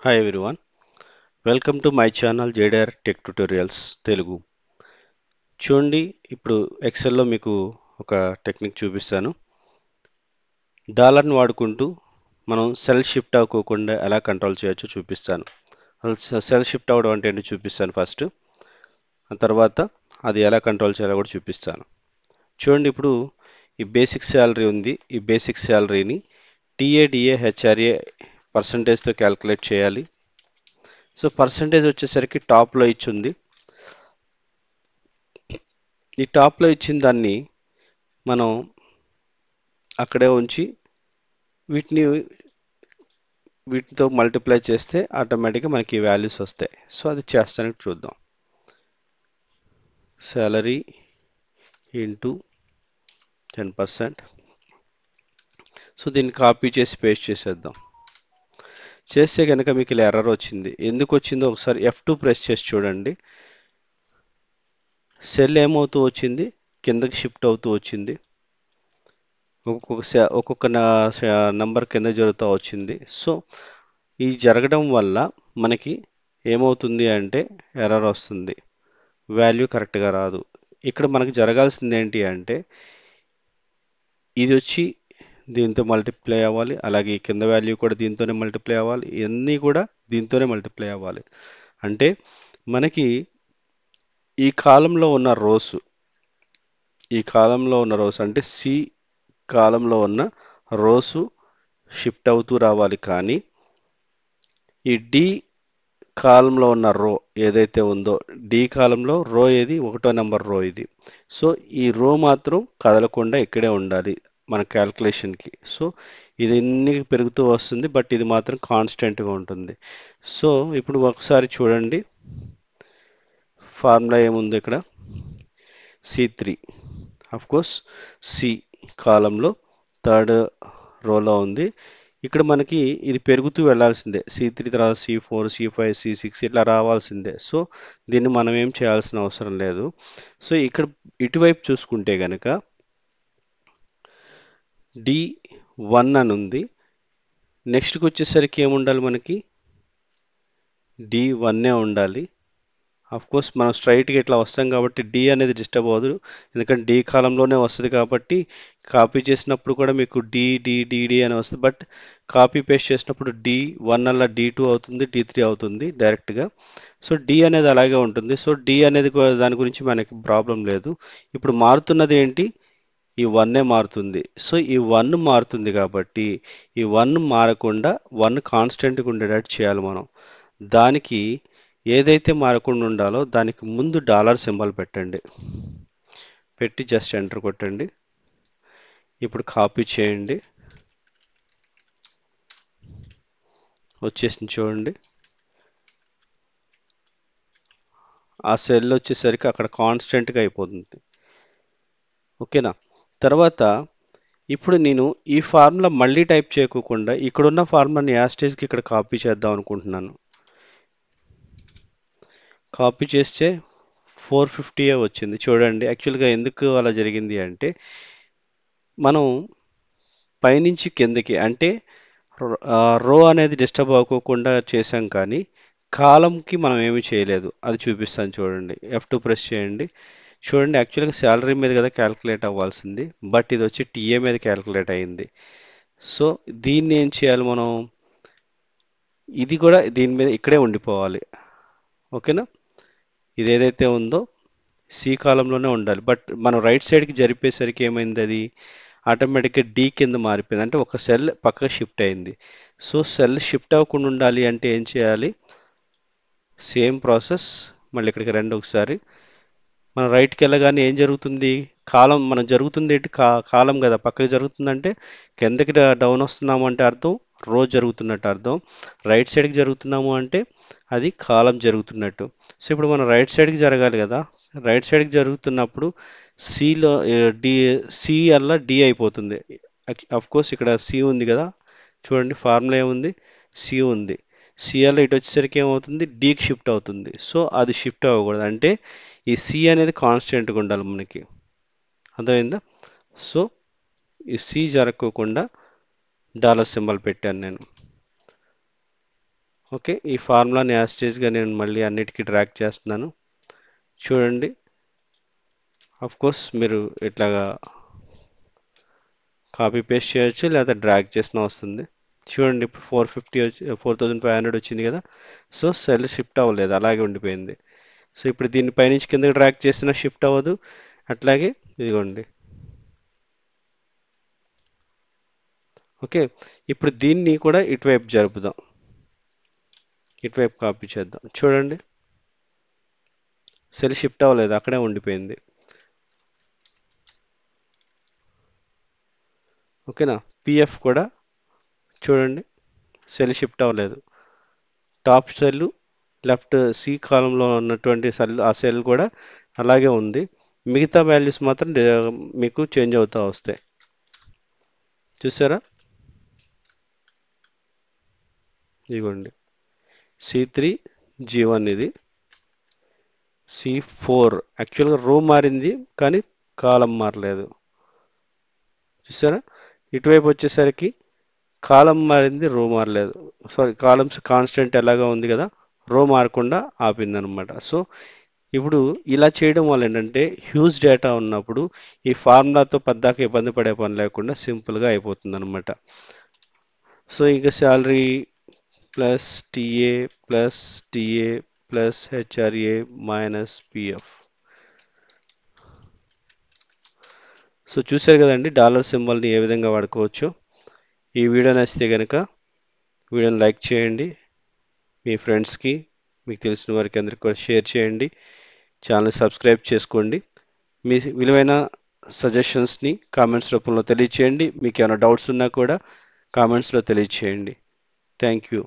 Hi everyone, welcome to my channel Zedar tech tutorials Telugu. చూడండి, ఇప్పుడు ఎక్సెల్లో మీకు ఒక టెక్నిక్ చూపిస్తాను. డాలర్ని వాడుకుంటూ మనం సెల్ షిఫ్ట్ అవ్వకుండా ఎలా కంట్రోల్ చేయొచ్చో చూపిస్తాను. సెల్ షిఫ్ట్ అవ్వడం అంటే ఏంటో చూపిస్తాను ఫస్ట్. ఆ తర్వాత అది ఎలా కంట్రోల్ చేయాలో కూడా చూపిస్తాను. చూడండి, ఇప్పుడు ఈ బేసిక్ శాలరీ ఉంది. ఈ బేసిక్ శాలరీని టీఏడిఏ హెచ్ఆర్ఏ పర్సంటేజ్తో క్యాలిక్యులేట్ చేయాలి. సో పర్సంటేజ్ వచ్చేసరికి టాప్లో ఇచ్చింది. ఈ టాప్లో ఇచ్చిన దాన్ని మనం అక్కడే ఉంచి వీటిని వీటితో మల్టిప్లై చేస్తే ఆటోమేటిక్గా మనకి వాల్యూస్ వస్తాయి. సో అది చేస్తానికి చూద్దాం. Salary into 10%. సో దీన్ని కాపీ చేసి పేస్ట్ చేసేద్దాం. చేస్తే కనుక మీకు ఇలా ఎర్రర్ వచ్చింది. ఎందుకు వచ్చిందో ఒకసారి F2 ప్రెస్ చేసి చూడండి. సెల్ ఏమవుతూ వచ్చింది, కిందకి షిఫ్ట్ అవుతూ వచ్చింది. ఒక్కొక్క నంబర్ కింద జరుగుతూ వచ్చింది. సో ఈ జరగడం వల్ల మనకి ఏమవుతుంది అంటే ఎర్రర్ వస్తుంది, వాల్యూ కరెక్ట్గా రాదు. ఇక్కడ మనకి జరగాల్సింది ఏంటి అంటే ఇది వచ్చి దీంతో మల్టిప్లై అవ్వాలి, అలాగే ఈ కింద వాల్యూ కూడా దీంతోనే మల్టిప్లై అవ్వాలి, ఇవన్నీ కూడా దీంతోనే మల్టిప్లై అవ్వాలి. అంటే మనకి ఈ కాలంలో ఉన్న రోస్ అంటే సి కాలంలో ఉన్న రోసు షిఫ్ట్ అవుతూ రావాలి. కానీ ఈ డి కాలంలో ఉన్న రో ఏదైతే ఉందో, డి కాలంలో రో ఏది, ఒకటో నెంబర్ రో ఇది. సో ఈ రో మాత్రం కదలకుండా ఇక్కడే ఉండాలి మన క్యాల్కులేషన్కి. సో ఇది ఎన్ని పెరుగుతూ వస్తుంది, బట్ ఇది మాత్రం కాన్స్టెంట్గా ఉంటుంది. సో ఇప్పుడు ఒకసారి చూడండి, ఫార్ములా ఏముంది ఇక్కడ, C3. కోర్స్ సి కాలంలో థర్డ్ రోలో ఉంది. ఇక్కడ మనకి ఇది పెరుగుతూ వెళ్ళాల్సిందే. C3 తర్వాత C4, C5, C6 ఇట్లా రావాల్సిందే. సో దీన్ని మనం ఏం చేయాల్సిన అవసరం లేదు. సో ఇక్కడ ఇటువైపు చూసుకుంటే కనుక D1 అని ఉంది. నెక్స్ట్కి వచ్చేసరికి ఏముండాలి, మనకి D1 ఉండాలి. కోర్స్ మనం స్ట్రైట్గా ఇట్లా వస్తాం కాబట్టి డి అనేది డిస్టర్బ్ అవ్వదు, ఎందుకంటే డి కాలంలోనే వస్తుంది కాబట్టి కాపీ చేసినప్పుడు కూడా మీకు డి అని వస్తుంది. బట్ కాపీ పేస్ట్ చేసినప్పుడు D1 అలా D2 అవుతుంది, D3 అవుతుంది డైరెక్ట్గా. సో డి అనేది అలాగే ఉంటుంది. సో డి అనేది దాని గురించి మనకి ప్రాబ్లం లేదు. ఇప్పుడు మారుతున్నది ఏంటి, ఈ 1 మారుతుంది. సో ఈ 1 మారుతుంది కాబట్టి ఈ 1 మారకుండా 1 కాన్స్టెంట్గా ఉండేటట్టు చేయాలి మనం. దానికి ఏదైతే మారకుండా ఉండాలో దానికి ముందు డాలర్ సింబల్ పెట్టండి. పెట్టి జస్ట్ ఎంటర్ కొట్టండి. ఇప్పుడు కాపీ చేయండి, వచ్చేసింది చూడండి. ఆ సెల్ వచ్చేసరికి అక్కడ కాన్స్టెంట్గా అయిపోతుంది. ఓకేనా. తర్వాత ఇప్పుడు నేను ఈ ఫార్ములా మళ్ళీ టైప్ చేయకోకుండా ఇక్కడున్న ఫార్ములాని యాస్టేజ్కి ఇక్కడ కాపీ చేద్దాం అనుకుంటున్నాను. కాపీ చేస్తే 450 వచ్చింది చూడండి. యాక్చువల్గా ఎందుకు అలా జరిగింది అంటే మనం పైనుంచి కిందకి అంటే రో అనేది డిస్టర్బ్ అవ్వకోకుండా చేసాం, కానీ కాలంకి మనం ఏమీ చేయలేదు. అది చూపిస్తాను చూడండి. F2 ప్రెస్ చేయండి. చూడండి, యాక్చువల్గా శాలరీ మీద కదా క్యాలిక్యులేట్ అవ్వాల్సింది, బట్ ఇది వచ్చి టీఏ మీద క్యాలిక్యులేట్ అయ్యింది. సో దీన్ని ఏం చేయాలి మనం, ఇది కూడా దీని మీద ఇక్కడే ఉండిపోవాలి. ఓకేనా. ఇది ఏదైతే ఉందో సి కాలంలోనే ఉండాలి, బట్ మనం రైట్ సైడ్కి జరిపేసరికి ఏమైంది, అది ఆటోమేటిక్గా డి కింద మారిపోయింది, అంటే ఒక సెల్ పక్కకు షిఫ్ట్ అయింది. సో సెల్ షిఫ్ట్ అవ్వకుండా ఉండాలి అంటే ఏం చేయాలి, సేమ్ ప్రాసెస్ మళ్ళీ ఇక్కడికి రండి ఒకసారి. మనం రైట్కి వెళ్ళగానే ఏం జరుగుతుంది, కాలం మనం జరుగుతుంది ఏంటి, కాలం కదా పక్కకి జరుగుతుందంటే కిందకి డౌన్ వస్తున్నాము అంటే అర్థం రో జరుగుతున్నట్టు అర్థం. రైట్ సైడ్కి జరుగుతున్నాము అంటే అది కాలం జరుగుతున్నట్టు. సో ఇప్పుడు మనం రైట్ సైడ్కి జరగాలి కదా, రైట్ సైడ్కి జరుగుతున్నప్పుడు సిలో డి సి అలా డి అయిపోతుంది. కోర్స్ ఇక్కడ సి ఉంది కదా, చూడండి ఫార్ములా ఏముంది, సి ఉంది. సిఎల్ ఇటు వచ్చేసరికి ఏమవుతుంది, డీకి షిఫ్ట్ అవుతుంది. సో అది షిఫ్ట్ అవ్వకూడదు, అంటే ఈ సి అనేది కాన్స్టెంట్గా ఉండాలి మనకి. అర్థమైందా. సో ఈ సి జరగకోకుండా డాలర్ సింబల్ పెట్టాను నేను. ఓకే, ఈ ఫార్ములాని యాస్టేజ్గా నేను మళ్ళీ అన్నిటికీ డ్రాగ్ చేస్తున్నాను. చూడండి, అఫ్ కోర్స్ మీరు ఇట్లాగా కాపీ పేస్ట్ చేయొచ్చు లేదా డ్రాగ్ చేసినా వస్తుంది. చూడండి, ఇప్పుడు 450 వచ్చి 4500 వచ్చింది కదా. సో సెల్ షిఫ్ట్ అవ్వలేదు, అలాగే ఉండిపోయింది. సో ఇప్పుడు దీన్ని పైనుంచి కిందకి డ్రాగ్ చేసినా షిఫ్ట్ అవ్వదు. అట్లాగే ఇదిగోండి. ఓకే, ఇప్పుడు దీన్ని కూడా ఇటువైపు జరుపుదాం, ఇటువైపు కాపీ చేద్దాం. చూడండి, సెల్ షిఫ్ట్ అవ్వలేదు, అక్కడే ఉండిపోయింది. ఓకేనా, పిఎఫ్ కూడా చూడండి, సెల్ షిఫ్ట్ అవ్వలేదు. టాప్ సెల్ లెఫ్ట్ సి కాలంలో ఉన్నటువంటి సెల్, ఆ సెల్ కూడా అలాగే ఉంది. మిగతా వాల్యూస్ మాత్రం మీకు చేంజ్ అవుతూ వస్తాయి. చూసారా, ఇదిగోండి, C3 G1 ఇది, C4 యాక్చువల్గా రో మారింది కానీ కాలం మారలేదు. చూసారా, ఇటువైపు వచ్చేసరికి కాలం మారింది, రో మారలేదు. సారీ, కాలమ్స్ కాన్స్టెంట్ ఎలాగా ఉంది కదా, రో మారకుండా ఆపిందనమాట. సో ఇప్పుడు ఇలా చేయడం వల్ల ఏంటంటే హ్యూజ్ డేటా ఉన్నప్పుడు ఈ ఫార్ములాతో పద్దాక ఇబ్బంది పడే పని లేకుండా సింపుల్గా అయిపోతుంది అనమాట. సో ఇక salary plus TA plus TA plus HRA minus PF. So చూశారు కదండి డాలర్ సింబల్ని ఏ విధంగా వాడుకోవచ్చు. ఈ వీడియో నచ్చితే కనుక వీడియోని లైక్ చేయండి, మీ ఫ్రెండ్స్కి, మీకు తెలిసిన వారికి అందరికీ కూడా షేర్ చేయండి, ఛానల్ సబ్స్క్రైబ్ చేసుకోండి. మీ విలువైన సజెషన్స్ని కామెంట్స్ రూపంలో తెలియచేయండి. మీకు ఏమైనా డౌట్స్ ఉన్నా కూడా కామెంట్స్లో తెలియచేయండి. Thank you.